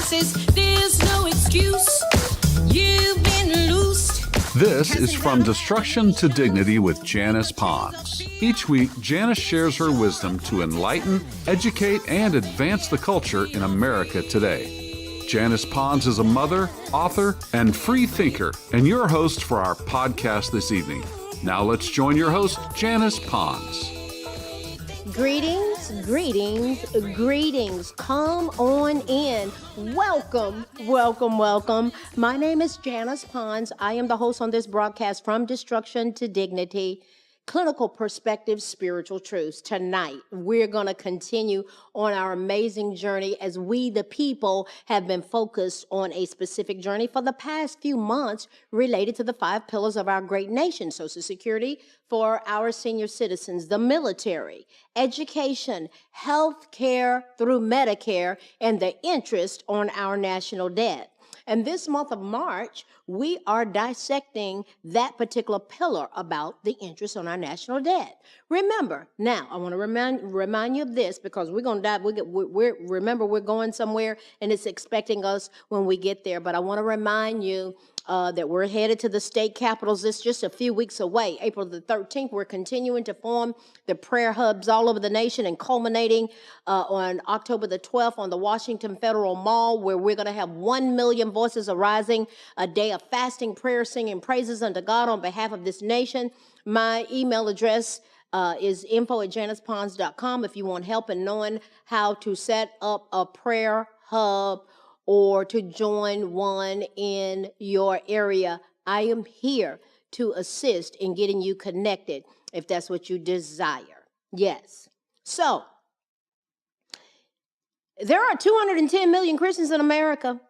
promises. There's no excuse. You've been loosed. This is From Destruction to Dignity with Janice Pons. Each week, Janice shares her wisdom to enlighten, educate, and advance the culture in America today. Janice Pons is a mother, author, and free thinker, and your host for our podcast this evening. Now let's join your host, Janice Pons. Greetings, greetings, greetings. Come on in. Welcome, welcome, welcome. My name is Janice Pons. I am the host on this broadcast, From Destruction to Dignity, Clinical Perspective, Spiritual Truths. Tonight, we're going to continue on our amazing journey as we, the people, have been focused on a specific journey for the past few months related to the 5 pillars of our great nation: Social Security for our senior citizens, the military, education, health care through Medicare, and the interest on our national debt. And this month of March, we are dissecting that particular pillar about the interest on our national debt. Remember, now I want to remind you of this, because we're going to dive. Remember, we're going somewhere, and it's expecting us when we get there. But I want to remind you that we're headed to the state capitals. It's just a few weeks away. April the 13th, we're continuing to form the prayer hubs all over the nation, and culminating on October the 12th on the Washington Federal Mall, where we're going to have 1 million voices arising, a day of fasting, prayer, singing praises unto God on behalf of this nation. My email address is info@janicepons.com if you want help in knowing how to set up a prayer hub or to join one in your area. I am here to assist in getting you connected if that's what you desire. Yes. So, there are 210 million Christians in America.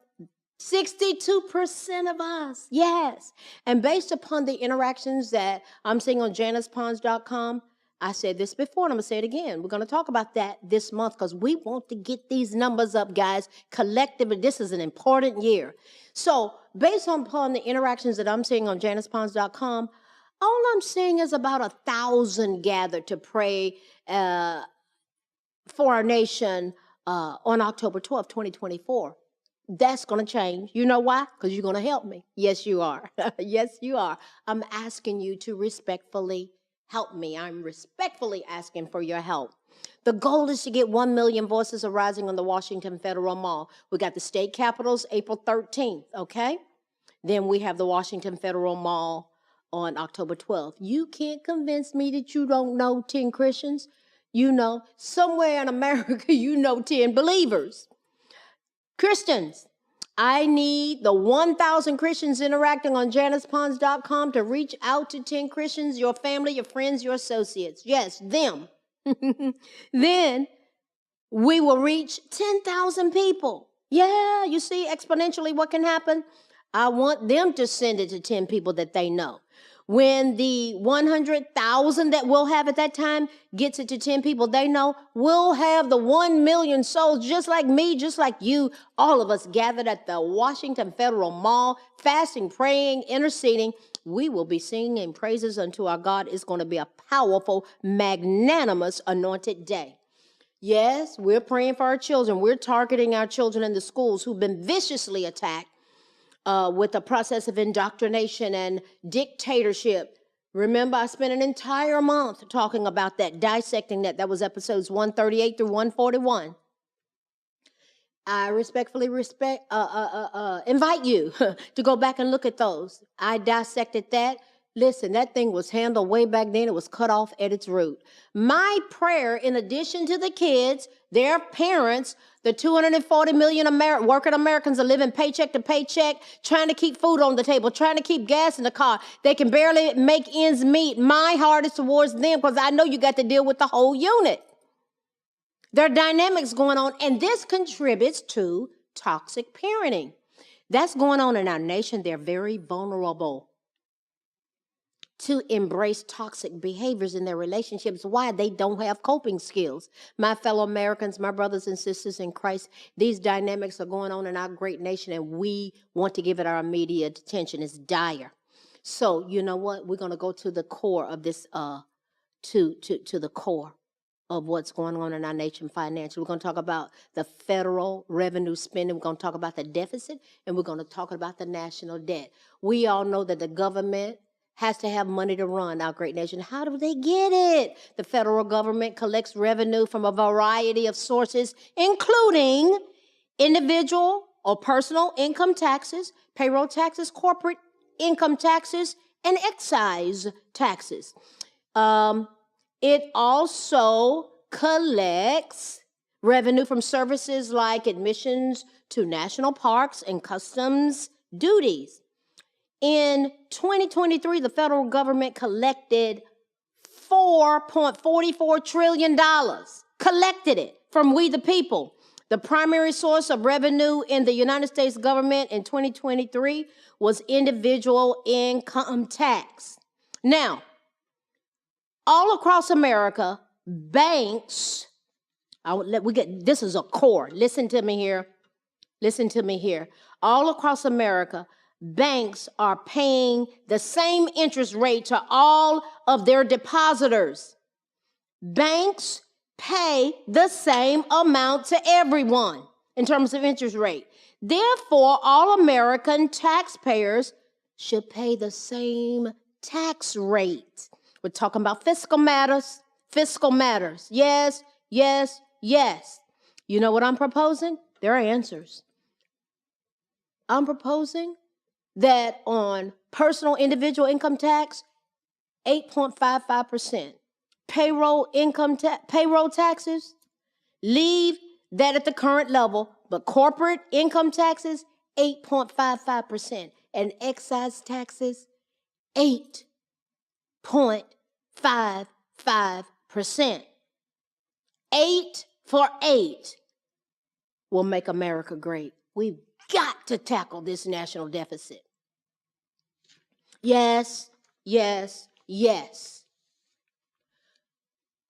62% of us, yes. And based upon the interactions that I'm seeing on janicepons.com, I said this before, and I'm going to say it again. We're going to talk about that this month because we want to get these numbers up, guys. Collectively, this is an important year. So based upon the interactions that I'm seeing on janicepons.com, all I'm seeing is about 1,000 gathered to pray for our nation on October 12th, 2024. That's going to change. You know why? Because you're going to help me. Yes, you are. Yes, you are. I'm asking you to respectfully help me. I'm respectfully asking for your help. The goal is to get 1 million voices arising on the Washington Federal Mall. We got the state capitals April 13th, okay? Then we have the Washington Federal Mall on October 12th. You can't convince me that you don't know 10 Christians. You know, somewhere in America, you know 10 believers. Christians, I need the 1,000 Christians interacting on janicepons.com to reach out to 10 Christians, your family, your friends, your associates. Yes, them. Then we will reach 10,000 people. Yeah, you see exponentially what can happen? I want them to send it to 10 people that they know. When the 100,000 that we'll have at that time gets it to 10 people they know, we'll have the 1 million souls just like me, just like you, all of us gathered at the Washington Federal Mall, fasting, praying, interceding. We will be singing praises unto our God. It's going to be a powerful, magnanimous, anointed day. Yes, we're praying for our children. We're targeting our children in the schools who've been viciously attacked with the process of indoctrination and dictatorship. Remember, I spent an entire month talking about that, dissecting that. That was episodes 138 through 141. I respectfully invite you to go back and look at those. I dissected that. Listen, that thing was handled way back then. It was cut off at its root. My prayer, in addition to the kids, their parents, the 240 million working Americans are living paycheck to paycheck, trying to keep food on the table, trying to keep gas in the car. They can barely make ends meet. My heart is towards them because I know you got to deal with the whole unit. There are dynamics going on, and this contributes to toxic parenting. That's going on in our nation. They're very vulnerable to embrace toxic behaviors in their relationships. Why? They don't have coping skills. My fellow Americans, my brothers and sisters in Christ, these dynamics are going on in our great nation, and we want to give it our immediate attention. It's dire. So, you know what? We're going to go to the core of this, to the core. of what's going on in our nation financially. We're going to talk about the federal revenue spending. We're going to talk about the deficit, and we're going to talk about the national debt. We all know that the government has to have money to run our great nation. How do they get it? The federal government collects revenue from a variety of sources, including individual or personal income taxes, payroll taxes, corporate income taxes, and excise taxes. It also collects revenue from services like admissions to national parks and customs duties. In 2023, the federal government collected $4.44 trillion, collected it from we the people. The primary source of revenue in the United States government in 2023 was individual income tax. Now, all across America, banks, this is a core. Listen to me here. Listen to me here. All across America, banks are paying the same interest rate to all of their depositors. Banks pay the same amount to everyone in terms of interest rate. Therefore, all American taxpayers should pay the same tax rate. We're talking about fiscal matters. Fiscal matters. Yes, yes, yes. You know what I'm proposing? There are answers. I'm proposing that on personal individual income tax, 8.55%. Payroll taxes, leave that at the current level, but corporate income taxes, 8.55%. And excise taxes, 8.55%. 8 for 8 will make America great. We've got to tackle this national deficit. Yes, yes, yes.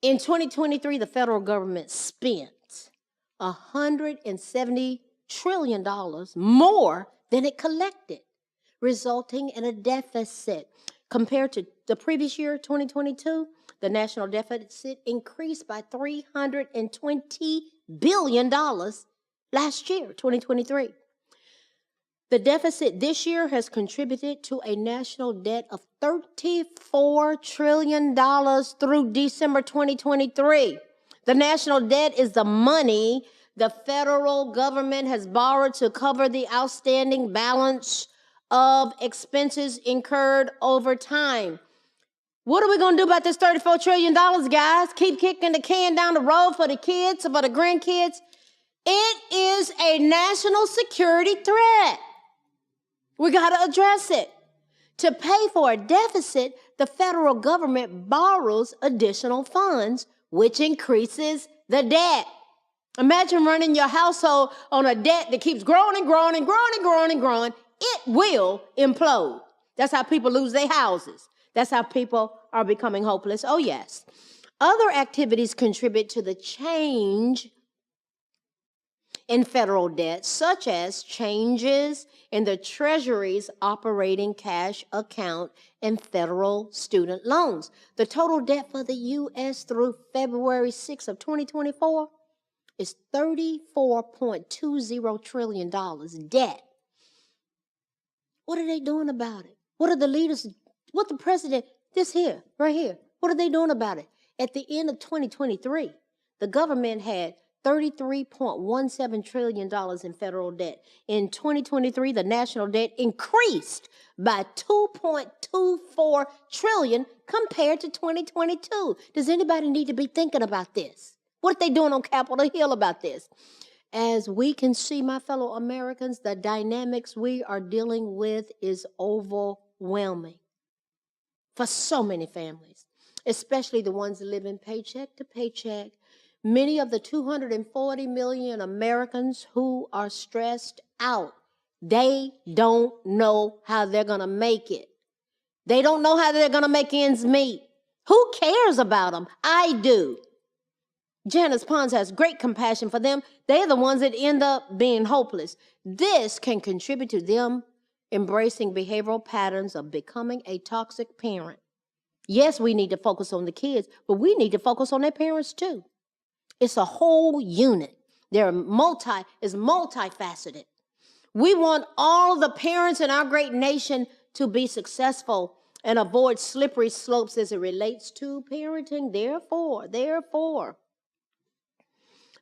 In 2023, the federal government spent $170 trillion more than it collected, resulting in a deficit. Compared to the previous year, 2022, the national deficit increased by $320 billion last year, 2023. The deficit this year has contributed to a national debt of $34 trillion through December 2023. The national debt is the money the federal government has borrowed to cover the outstanding balance of expenses incurred over time. What are we going to do about this $34 trillion, guys? Keep kicking the can down the road for the kids, for the grandkids? It is a national security threat. We got to address it. To pay for a deficit, the federal government borrows additional funds, which increases the debt. Imagine running your household on a debt that keeps growing and growing and growing and growing and growing. It will implode. That's how people lose their houses. That's how people are becoming hopeless. Oh, yes. Other activities contribute to the change in federal debt, such as changes in the Treasury's operating cash account and federal student loans. The total debt for the U.S. through February 6th of 2024 is $34.20 trillion debt. What are they doing about it? What are the leaders, what the president, right here, what are they doing about it? At the end of 2023, the government had $33.17 trillion in federal debt. In 2023, the national debt increased by $2.24 trillion compared to 2022. Does anybody need to be thinking about this? What are they doing on Capitol Hill about this? As we can see, my fellow Americans, the dynamics we are dealing with is overwhelming for so many families, especially the ones living paycheck to paycheck. Many of the 240 million Americans who are stressed out, they don't know how they're going to make it. They don't know how they're going to make ends meet. Who cares about them? I do. Janice Pons has great compassion for them. They're the ones that end up being hopeless. This can contribute to them embracing behavioral patterns of becoming a toxic parent. Yes, we need to focus on the kids, but we need to focus on their parents too. It's a whole unit. It's multifaceted. We want all the parents in our great nation to be successful and avoid slippery slopes as it relates to parenting. Therefore,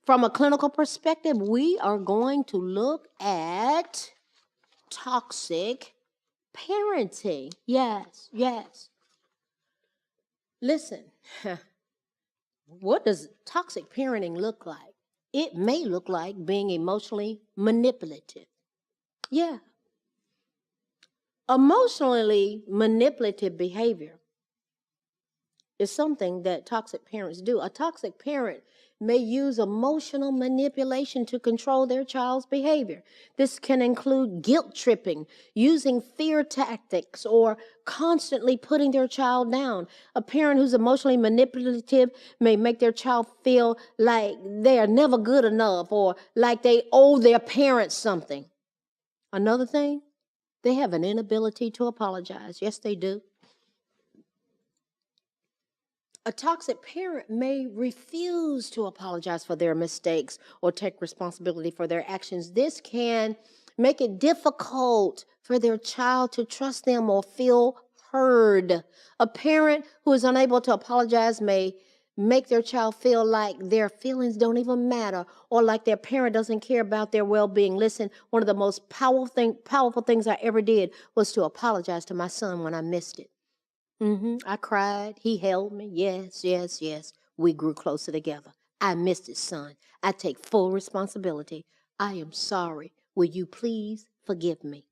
from a clinical perspective, we are going to look at toxic parenting. Yes. Listen, what does toxic parenting look like? It may look like being emotionally manipulative. Yeah. Emotionally manipulative behavior is something that toxic parents do. A toxic parent may use emotional manipulation to control their child's behavior. This can include guilt tripping, using fear tactics, or constantly putting their child down. A parent who's emotionally manipulative may make their child feel like they are never good enough or like they owe their parents something. Another thing, they have an inability to apologize. Yes, they do. A toxic parent may refuse to apologize for their mistakes or take responsibility for their actions. This can make it difficult for their child to trust them or feel heard. A parent who is unable to apologize may make their child feel like their feelings don't even matter or like their parent doesn't care about their well-being. Listen, one of the most powerful things I ever did was to apologize to my son when I missed it. I cried. He held me. Yes. We grew closer together. I missed it, son. I take full responsibility. I am sorry. Will you please forgive me?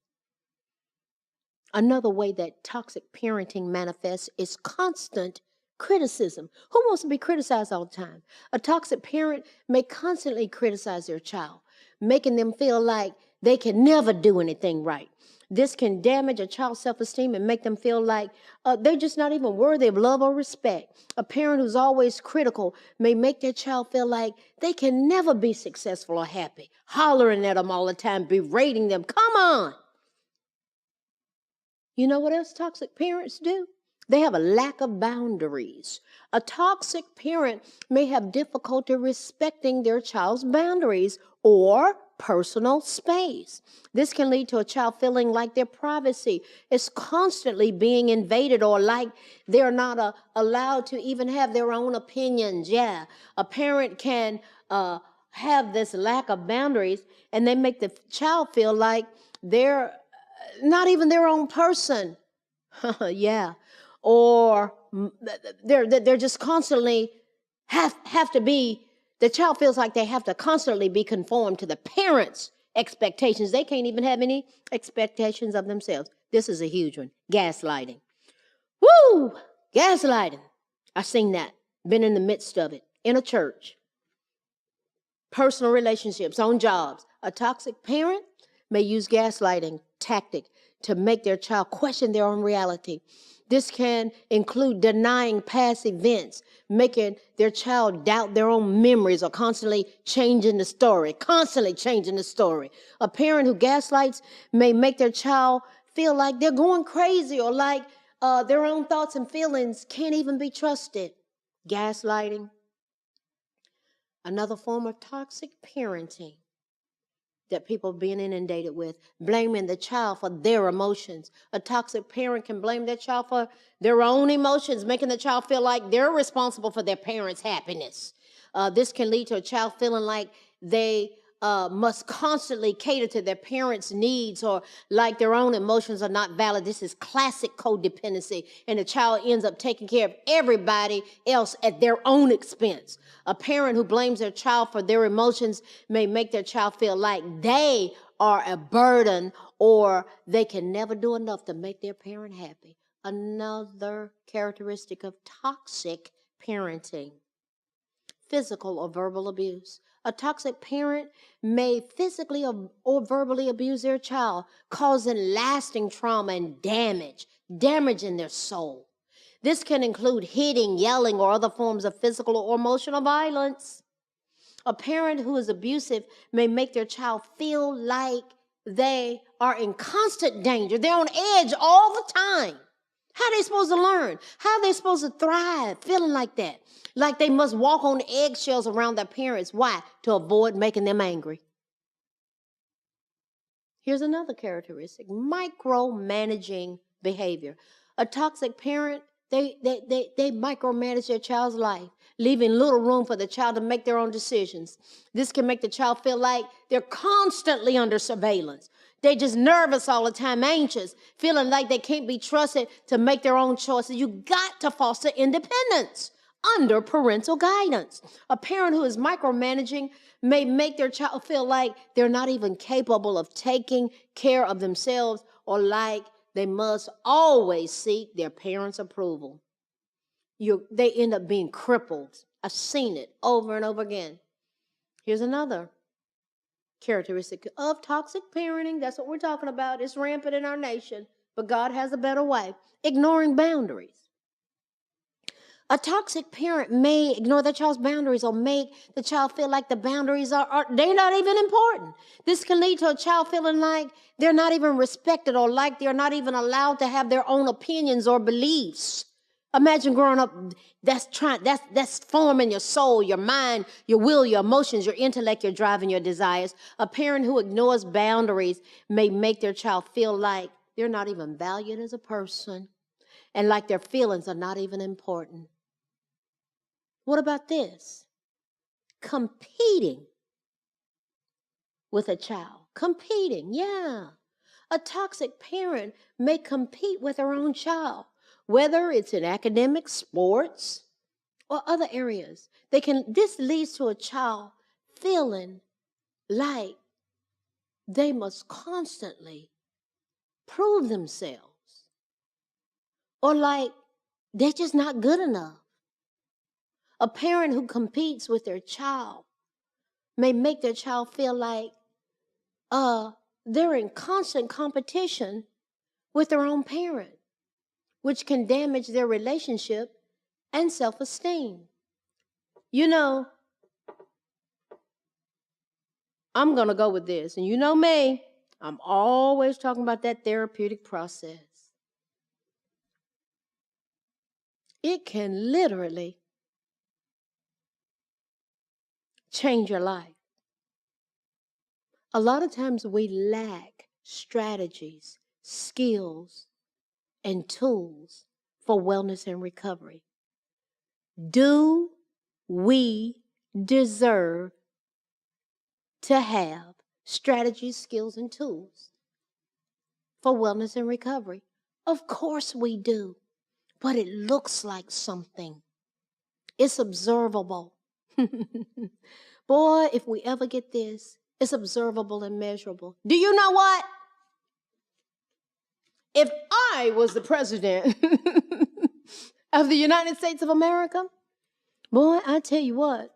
Another way that toxic parenting manifests is constant criticism. Who wants to be criticized all the time? A toxic parent may constantly criticize their child, making them feel like they can never do anything right. This can damage a child's self-esteem and make them feel like they're just not even worthy of love or respect. A parent who's always critical may make their child feel like they can never be successful or happy, hollering at them all the time, berating them. Come on. You know what else toxic parents do? They have a lack of boundaries. A toxic parent may have difficulty respecting their child's boundaries or personal space. This can lead to a child feeling like their privacy is constantly being invaded or like they're not allowed to even have their own opinions. Yeah, a parent can have this lack of boundaries and they make the child feel like they're not even their own person. Yeah. Or they're just constantly have to be, the child feels like they have to constantly be conformed to the parents' expectations. They can't even have any expectations of themselves. This is a huge one. Gaslighting. Woo! Gaslighting. I've seen that. Been in the midst of it. In a church. Personal relationships, on jobs. A toxic parent may use gaslighting tactic to make their child question their own reality. This can include denying past events, making their child doubt their own memories, or constantly changing the story. A parent who gaslights may make their child feel like they're going crazy or like their own thoughts and feelings can't even be trusted. Gaslighting. Another form of toxic parenting that people are being inundated with, blaming the child for their emotions. A toxic parent can blame their child for their own emotions, making the child feel like they're responsible for their parents' happiness. This can lead to a child feeling like they must constantly cater to their parents' needs or like their own emotions are not valid. This is classic codependency, and the child ends up taking care of everybody else at their own expense. A parent who blames their child for their emotions may make their child feel like they are a burden or they can never do enough to make their parent happy. Another characteristic of toxic parenting. Physical or verbal abuse. A toxic parent may physically or verbally abuse their child, causing lasting trauma and damage in their soul. This can include hitting, yelling, or other forms of physical or emotional violence. A parent who is abusive may make their child feel like they are in constant danger. They're on edge all the time. How are they supposed to learn? How are they supposed to thrive feeling like that? Like they must walk on eggshells around their parents. Why? To avoid making them angry. Here's another characteristic: micromanaging behavior. A toxic parent, they micromanage their child's life, leaving little room for the child to make their own decisions. This can make the child feel like they're constantly under surveillance. They're just nervous all the time, anxious, feeling like they can't be trusted to make their own choices. You got to foster independence under parental guidance. A parent who is micromanaging may make their child feel like they're not even capable of taking care of themselves, or like they must always seek their parents' approval. They end up being crippled. I've seen it over and over again. Here's another characteristic of toxic parenting. That's what we're talking about. It's rampant in our nation, but God has a better way. Ignoring boundaries. A toxic parent may ignore their child's boundaries or make the child feel like the boundaries they're not even important. This can lead to a child feeling like they're not even respected, or like they're not even allowed to have their own opinions or beliefs. Imagine growing up, that's forming your soul, your mind, your will, your emotions, your intellect, your drive, and your desires. A parent who ignores boundaries may make their child feel like they're not even valued as a person, and like their feelings are not even important. What about this? Competing with a child. Competing, yeah. A toxic parent may compete with their own child, whether it's in academics, sports, or other areas. This leads to a child feeling like they must constantly prove themselves, or like they're just not good enough. A parent who competes with their child may make their child feel like they're in constant competition with their own parent, which can damage their relationship and self-esteem. You know, I'm going to go with this. And you know me, I'm always talking about that therapeutic process. It can literally change your life. A lot of times we lack strategies, skills, and tools for wellness and recovery. Do we deserve to have strategies, skills, and tools for wellness and recovery? Of course we do, but it looks like something. It's observable. Boy, if we ever get this, it's observable and measurable. Do you know what? If I was the president of the United States of America, boy, I tell you what,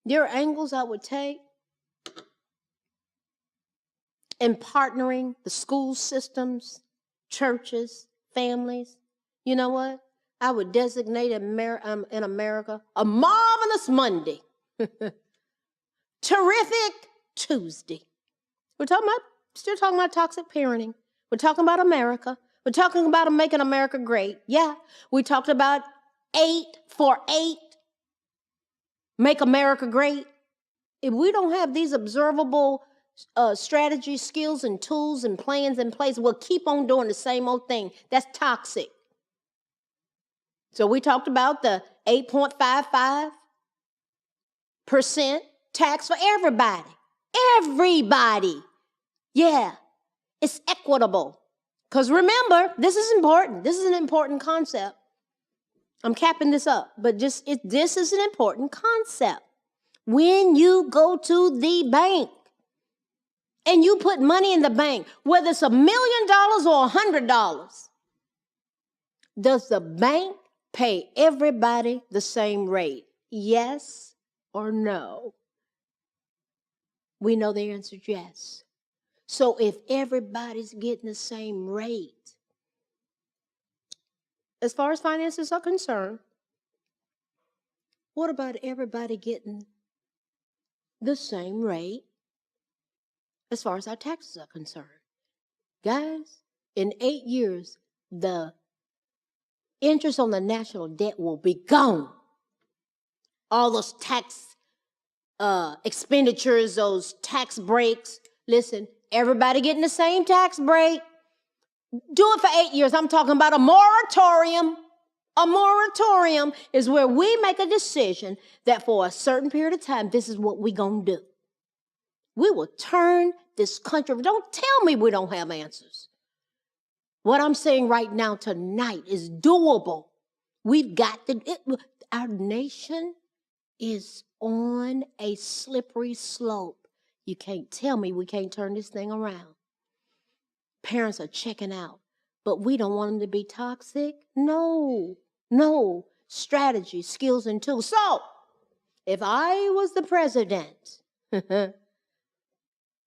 there are angles I would take in partnering the school systems, churches, families. You know what? I would designate in America a marvelous Monday, terrific Tuesday. We're still talking about toxic parenting. We're talking about America. We're talking about making America great. Yeah, we talked about 8 for 8, make America great. If we don't have these observable strategies, skills, and tools and plans in place, we'll keep on doing the same old thing. That's toxic. So we talked about the 8.55% tax for everybody. Everybody. Yeah, it's equitable. Because remember, this is important. This is an important concept. I'm capping this up, but this is an important concept. When you go to the bank and you put money in the bank, whether it's $1 million or $100, does the bank pay everybody the same rate? Yes or no? We know the answer is yes. So if everybody's getting the same rate, as far as finances are concerned, what about everybody getting the same rate as far as our taxes are concerned? Guys, In 8 years, the interest on the national debt will be gone. All those tax expenditures, those tax breaks. Listen, everybody getting the same tax break. Do it for 8 years. I'm talking about a moratorium. A moratorium is where we make a decision that for a certain period of time, this is what we're going to do. We will turn this country. Don't tell me we don't have answers. What I'm saying right now tonight is doable. We've got to, our nation is on a slippery slope. You can't tell me we can't turn this thing around. Parents are checking out, but we don't want them to be toxic. No. Strategy, skills, and tools. So, if I was the president,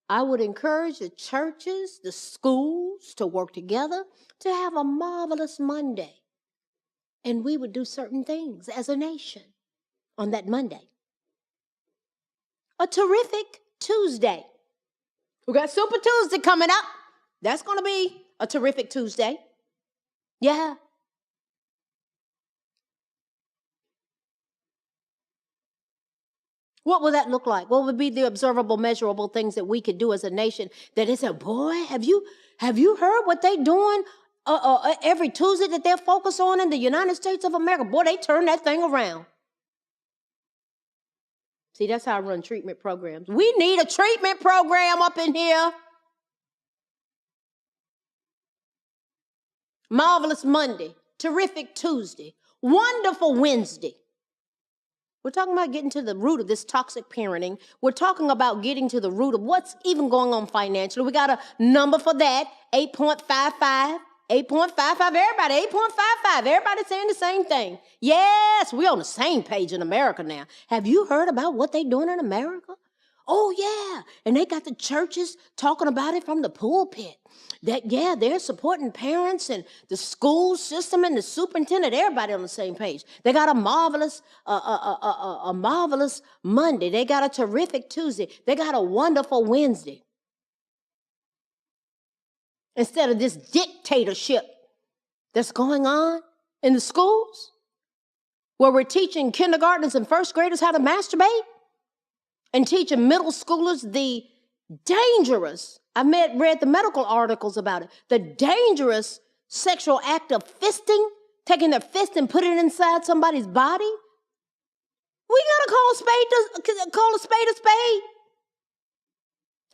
I would encourage the churches, the schools to work together to have a marvelous Monday. And we would do certain things as a nation on that Monday. A terrific Tuesday. We got Super Tuesday coming up. That's going to be a terrific Tuesday. Yeah. What will that look like? What would be the observable, measurable things that we could do as a nation that is a boy, have you heard what they doing every Tuesday that they're focused on in the United States of America? Boy, they turn that thing around. See, that's how I run treatment programs. We need a treatment program up in here. Marvelous Monday, terrific Tuesday, wonderful Wednesday. We're talking about getting to the root of this toxic parenting. We're talking about getting to the root of what's even going on financially. We got a number for that, 8.55. 8.55, everybody, 8.55. Everybody saying the same thing. Yes, we're on the same page in America now. Have you heard about what they're doing in America? Oh, yeah. And they got the churches talking about it from the pulpit. That, yeah, they're supporting parents and the school system and the superintendent, everybody on the same page. They got a marvelous Monday. They got a terrific Tuesday. They got a wonderful Wednesday. Instead of this dictatorship that's going on in the schools, where we're teaching kindergartners and first graders how to masturbate, and teaching middle schoolers the dangerous, read the medical articles about it, the dangerous sexual act of fisting, taking their fist and putting it inside somebody's body. We gotta call a spade a spade.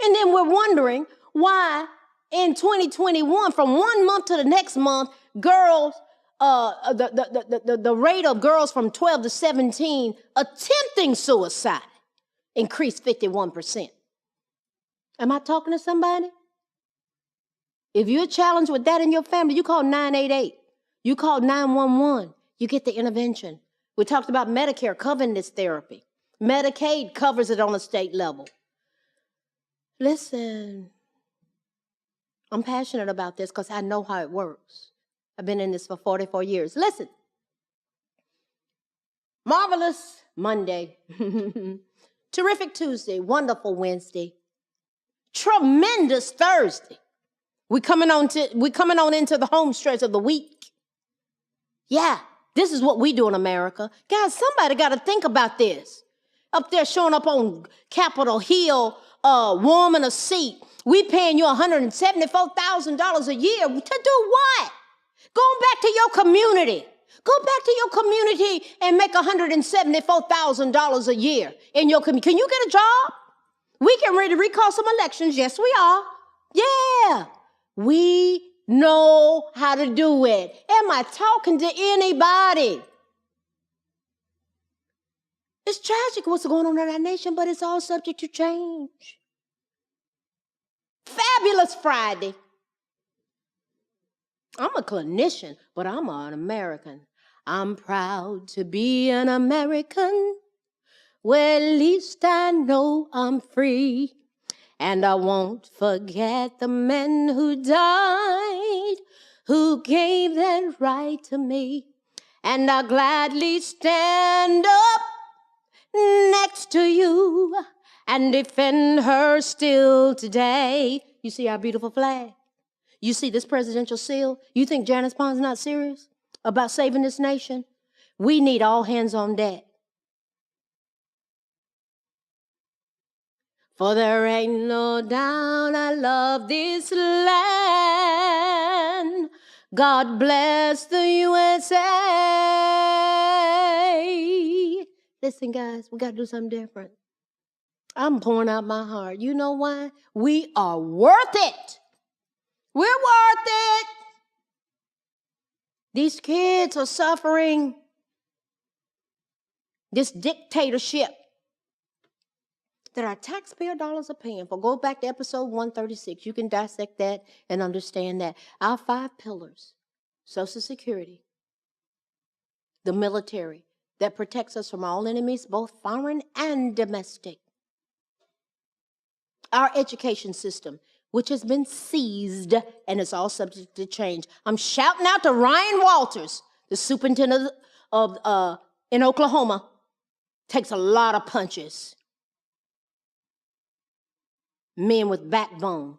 And then we're wondering why in 2021, from 1 month to the next month, girls, the rate of girls from 12 to 17 attempting suicide increased 51%. Am I talking to somebody? If you're challenged with that in your family, you call 988. You call 911. You get the intervention. We talked about Medicare covering this therapy. Medicaid covers it on a state level. Listen, I'm passionate about this because I know how it works. I've been in this for 44 years. Listen, marvelous Monday. Terrific Tuesday, wonderful Wednesday, tremendous Thursday. We're coming on into the home stretch of the week. Yeah, this is what we do in America. Guys, somebody got to think about this. Up there showing up on Capitol Hill, warming a seat. We paying you $174,000 a year to do what? Going back to your community. Go back to your community and make $174,000 a year in your community. Can you get a job? We can ready to recall some elections. Yes, we are. Yeah. We know how to do it. Am I talking to anybody? It's tragic what's going on in our nation, but it's all subject to change. Fabulous Friday. I'm a clinician, but I'm an American. I'm proud to be an American. Well, at least I know I'm free. And I won't forget the men who died, who gave that right to me. And I'll gladly stand up next to you and defend her still today. You see our beautiful flag? You see this presidential seal? You think Janice Pond's not serious about saving this nation? We need all hands on deck. For there ain't no doubt I love this land. God bless the USA. Listen, guys, we got to do something different. I'm pouring out my heart. You know why? We are worth it. We're worth it. These kids are suffering this dictatorship that our taxpayer dollars are paying for. Go back to episode 136. You can dissect that and understand that. Our 5 pillars: Social Security, the military that protects us from all enemies, both foreign and domestic. Our education system, which has been seized and is all subject to change. I'm shouting out to Ryan Walters, the superintendent of in Oklahoma. Takes a lot of punches. Men with backbone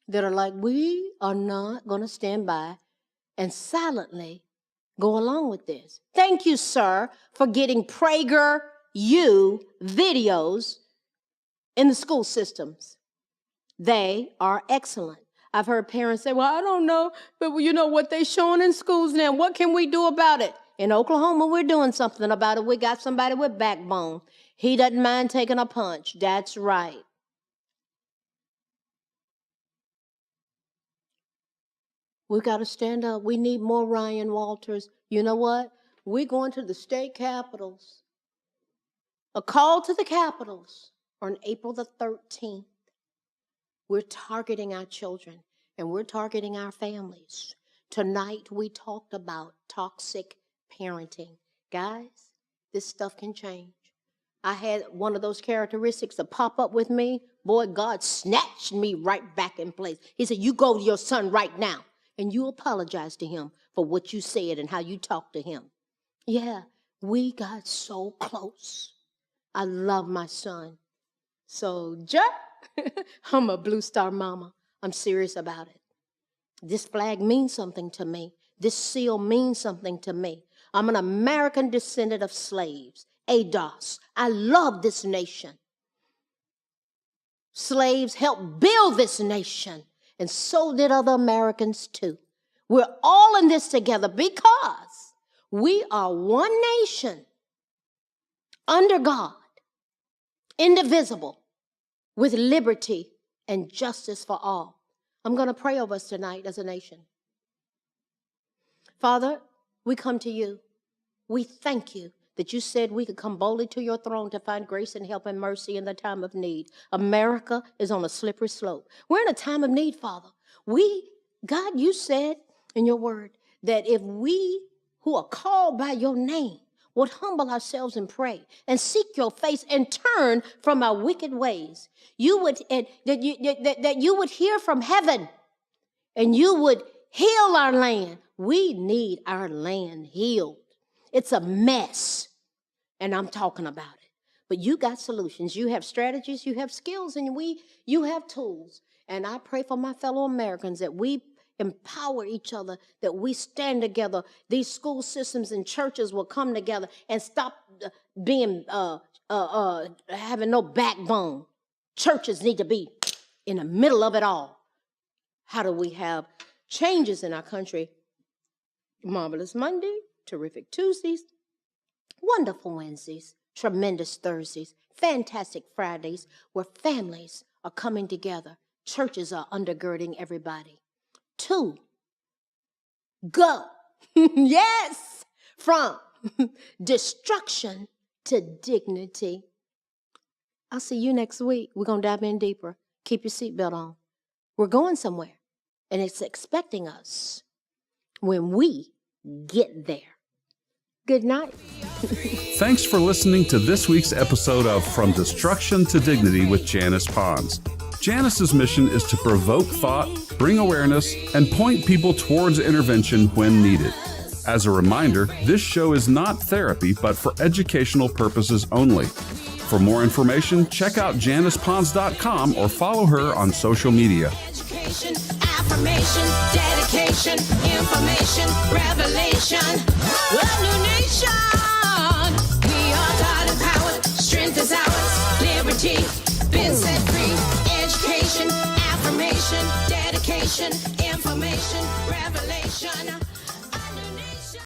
that are like, we are not going to stand by and silently go along with this. Thank you, sir, for getting PragerU videos in the school systems. They are excellent. I've heard parents say, well, I don't know, but you know what they're showing in schools now. What can we do about it? In Oklahoma, we're doing something about it. We got somebody with backbone. He doesn't mind taking a punch. That's right. We got to stand up. We need more Ryan Walters. You know what? We're going to the state capitals. A call to the capitals on April the 13th. We're targeting our children and we're targeting our families. Tonight we talked about toxic parenting. Guys, this stuff can change. I had one of those characteristics to pop up with me. Boy, God snatched me right back in place. He said, you go to your son right now. And you apologize to him for what you said and how you talked to him. Yeah, we got so close. I love my son. So, I'm a Blue Star mama. I'm serious about it. This flag means something to me. This seal means something to me. I'm an American descendant of slaves. ADOS. I love this nation. Slaves helped build this nation. And so did other Americans too. We're all in this together because we are one nation under God, indivisible, with liberty and justice for all. I'm going to pray over us tonight as a nation. Father, we come to you. We thank you that you said we could come boldly to your throne to find grace and help and mercy in the time of need. America is on a slippery slope. We're in a time of need, Father. God, you said in your word that if we who are called by your name would humble ourselves and pray and seek your face and turn from our wicked ways, that you would hear from heaven and you would heal our land. We need our land healed. It's a mess, and I'm talking about it. But you got solutions. You have strategies, you have skills, and you have tools. And I pray for my fellow Americans that we empower each other, that we stand together. These school systems and churches will come together and stop being having no backbone. Churches need to be in the middle of it all. How do we have changes in our country? Marvelous Monday, terrific Tuesdays, wonderful Wednesdays, tremendous Thursdays, fantastic Fridays, where families are coming together. Churches are undergirding everybody. 2, go. Yes, from destruction to dignity. I'll see you next week. We're going to dive in deeper. Keep your seatbelt on. We're going somewhere, and it's expecting us when we get there. Good night. Thanks for listening to this week's episode of From Destruction to Dignity with Janice Pons. Janice's mission is to provoke thought, bring awareness, and point people towards intervention when needed. As a reminder, this show is not therapy, but for educational purposes only. For more information, check out JanicePons.com or follow her on social media. Education, affirmation, dedication, information, revelation. A new nation. We are God empowered. Strength is ours. Liberty. Been set free. Education, affirmation, dedication, information, revelation.